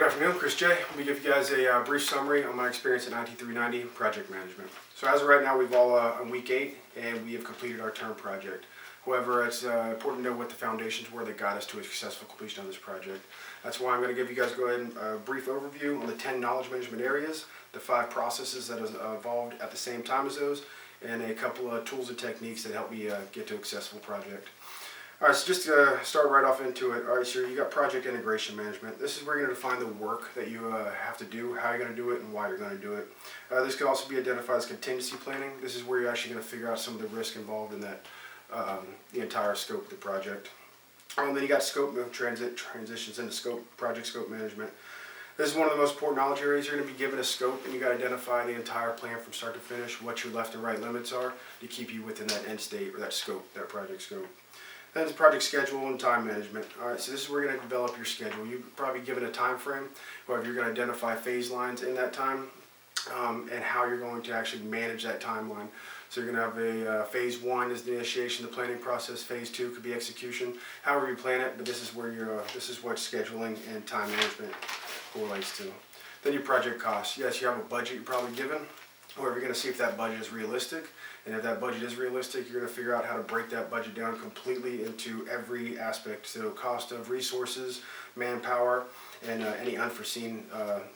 afternoon, Chris J. Let me give you guys a brief summary on my experience in IT 390 project management. So as of right now, we've all on week 8 and we have completed our term project. However, it's important to know what the foundations were that got us to a successful completion of this project. That's why I'm going to give you guys a brief overview on the 10 knowledge management areas, the 5 processes that have evolved at the same time as those, and a couple of tools and techniques that help me get to a successful project. All right, so just to start right off into it, all right, so you got project integration management. This is where you're going to define the work that you have to do, how you're going to do it, and why you're going to do it. This could also be identified as contingency planning. This is where you're actually going to figure out some of the risk involved in that, the entire scope of the project. Then you got scope transitions into project scope management. This is one of the most important knowledge areas. You're going to be given a scope, and you got to identify the entire plan from start to finish, what your left and right limits are to keep you within that end state or that scope, that project scope. Then it's project schedule and time management. All right, so this is where you're going to develop your schedule. You're probably given a time frame, however, you're going to identify phase lines in that time and how you're going to actually manage that timeline. So you're going to have a phase 1 is the initiation, the planning process. Phase 2 could be execution, however you plan it. But this is where this is what scheduling and time management correlates to. Then your project costs. Yes, you have a budget you're probably given. However, you're going to see if that budget is realistic. And if that budget is realistic, you're going to figure out how to break that budget down completely into every aspect. So cost of resources, manpower, and any unforeseen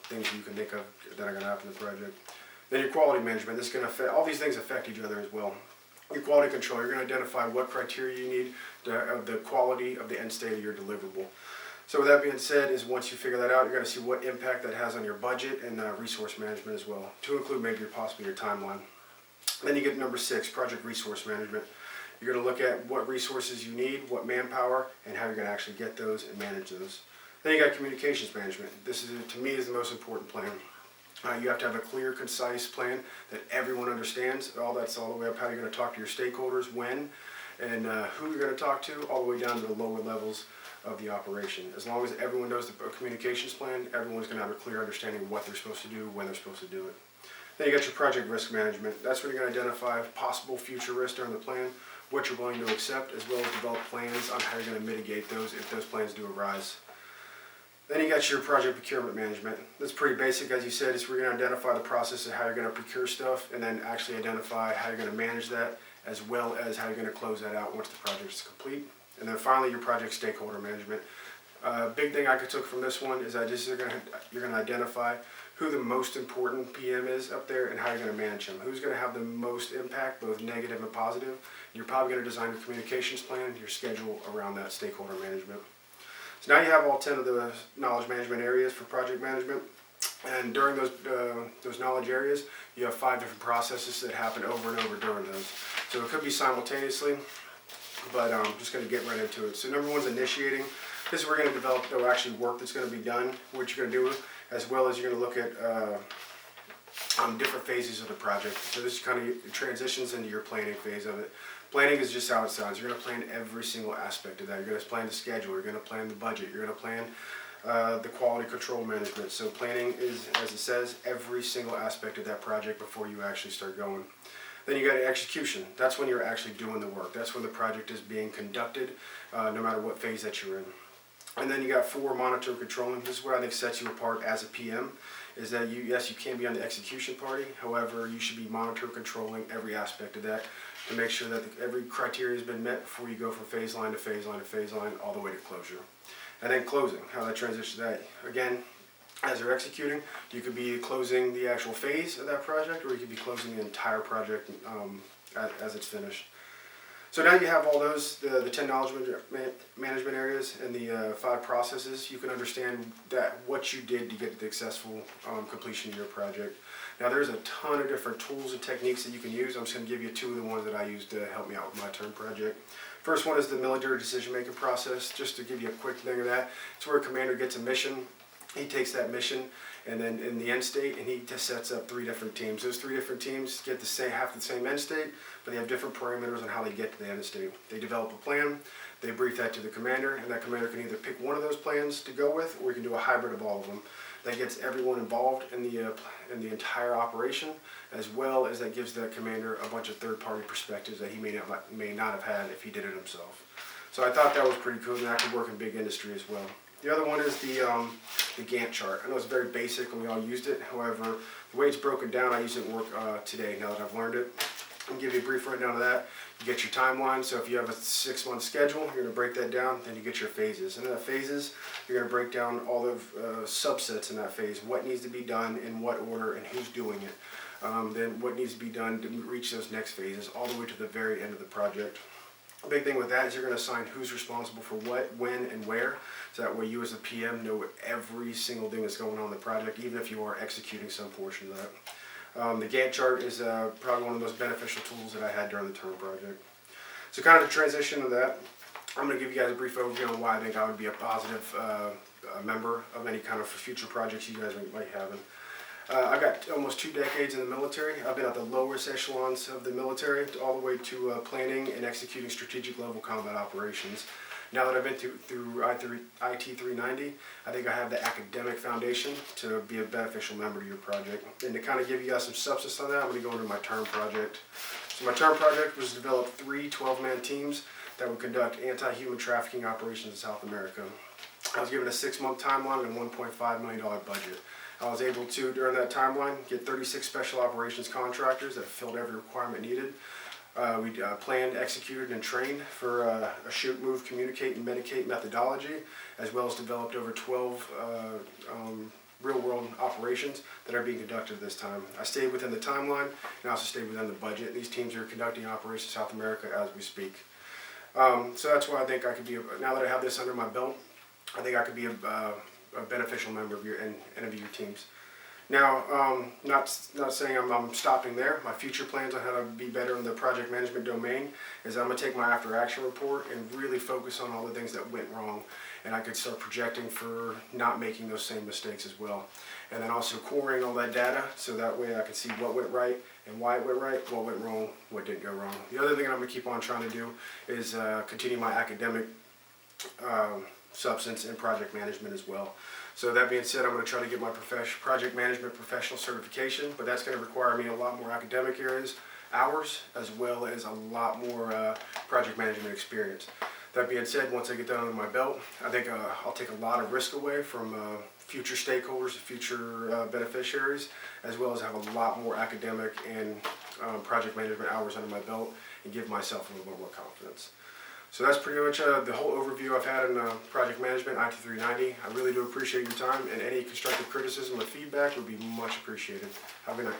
things you can think of that are going to happen in the project. Then your quality management. This is going to affect, all these things affect each other as well. Your quality control, you're going to identify what criteria you need of the quality of the end state of your deliverable. So with that being said, is once you figure that out, you're going to see what impact that has on your budget and resource management as well, to include maybe possibly your timeline. Then you get number 6, project resource management. You're going to look at what resources you need, what manpower, and how you're going to actually get those and manage those. Then you got communications management. This is, to me, is the most important plan. You have to have a clear, concise plan that everyone understands. That's all the way up how you're going to talk to your stakeholders, when, and who you're going to talk to, all the way down to the lower levels of the operation. As long as everyone knows the communications plan, everyone's going to have a clear understanding of what they're supposed to do, when they're supposed to do it. Then you got your project risk management. That's where you're going to identify possible future risks during the plan, what you're willing to accept, as well as develop plans on how you're going to mitigate those if those plans do arise. Then you got your project procurement management. That's pretty basic, as you said. It's where you're going to identify the process of how you're going to procure stuff, and then actually identify how you're going to manage that, as well as how you're going to close that out once the project is complete. And then finally, your project stakeholder management. Big thing I took from this one is that you're going to identify who the most important PM is up there and how you're going to manage them. Who's going to have the most impact, both negative and positive. You're probably going to design your communications plan, your schedule around that stakeholder management. So now you have all 10 of the knowledge management areas for project management. And during those knowledge areas, you have 5 different processes that happen over and over during those. So it could be simultaneously, but I'm just going to get right into it. So number 1 is initiating. This is where we're going to develop the actual work that's going to be done, what you're going to do, as well as you're going to look at different phases of the project. So this kind of transitions into your planning phase of it. Planning is just how it sounds. You're going to plan every single aspect of that. You're going to plan the schedule. You're going to plan the budget. You're going to plan the quality control management. So planning is, as it says, every single aspect of that project before you actually start going. Then you got execution. That's when you're actually doing the work. That's when the project is being conducted, no matter what phase that you're in. And then you got 4, monitor controlling. This is what I think sets you apart as a PM, is that yes, you can be on the execution party. However, you should be monitor controlling every aspect of that to make sure that every criteria has been met before you go from phase line to phase line to phase line all the way to closure. And then closing, how that transitions to that. Again, as you're executing, you could be closing the actual phase of that project, or you could be closing the entire project as it's finished. So now you have all those, the 10 knowledge management areas and the 5 processes. You can understand that what you did to get the successful completion of your project. Now there's a ton of different tools and techniques that you can use. I'm just going to give you 2 of the ones that I used to help me out with my term project. First one is the military decision-making process. Just to give you a quick thing of that, it's where a commander gets a mission. He takes that mission, and then in the end state, and he just sets up 3 different teams. Those 3 different teams get half the same end state, but they have different parameters on how they get to the end state. They develop a plan, they brief that to the commander, and that commander can either pick one of those plans to go with, or he can do a hybrid of all of them. That gets everyone involved in the entire operation, as well as that gives that commander a bunch of third-party perspectives that he may not have had if he did it himself. So I thought that was pretty cool, and that could work in big industry as well. The other one is the Gantt chart. I know it's very basic and we all used it. However, the way it's broken down, I use it in work today now that I've learned it. I'll give you a brief rundown of that. You get your timeline, so if you have a 6-month schedule, you're going to break that down, then you get your phases. And in that phases, you're going to break down all the subsets in that phase, what needs to be done, in what order, and who's doing it. Then what needs to be done to reach those next phases, all the way to the very end of the project. A big thing with that is you're going to assign who's responsible for what, when, and where, so that way you as a PM know every single thing that's going on in the project, even if you are executing some portion of that. The Gantt chart is probably one of the most beneficial tools that I had during the term project. So kind of the transition of that, I'm going to give you guys a brief overview on why I think I would be a positive member of any kind of future projects you guys might have. I've got almost 2 decades in the military. I've been at the lowest echelons of the military all the way to planning and executing strategic level combat operations. Now that I've been through IT390, I think I have the academic foundation to be a beneficial member to your project. And to kind of give you guys some substance on that, I'm going to go into my term project. So my term project was to develop 3 12-man teams that would conduct anti-human trafficking operations in South America. I was given a 6-month timeline and a $1.5 million budget. I was able to, during that timeline, get 36 special operations contractors that filled every requirement needed. We planned, executed, and trained for a shoot, move, communicate, and medicate methodology, as well as developed over 12 real-world operations that are being conducted this time. I stayed within the timeline and also stayed within the budget. These teams are conducting operations in South America as we speak. So that's why I think I could be, now that I have this under my belt, I think I could be a beneficial member of any of your teams. Now, not saying I'm stopping there. My future plans on how to be better in the project management domain is I'm going to take my after action report and really focus on all the things that went wrong, and I could start projecting for not making those same mistakes as well. And then also querying all that data so that way I can see what went right and why it went right, what went wrong, what didn't go wrong. The other thing I'm going to keep on trying to do is continue my academic substance in project management as well. So that being said, I'm going to try to get my project management professional certification, but that's going to require me a lot more academic hours, as well as a lot more project management experience. That being said, once I get that under my belt, I think I'll take a lot of risk away from future stakeholders, future beneficiaries, as well as have a lot more academic and project management hours under my belt and give myself a little bit more confidence. So that's pretty much the whole overview I've had in project management, IT390. I really do appreciate your time, and any constructive criticism or feedback would be much appreciated. Have a good night.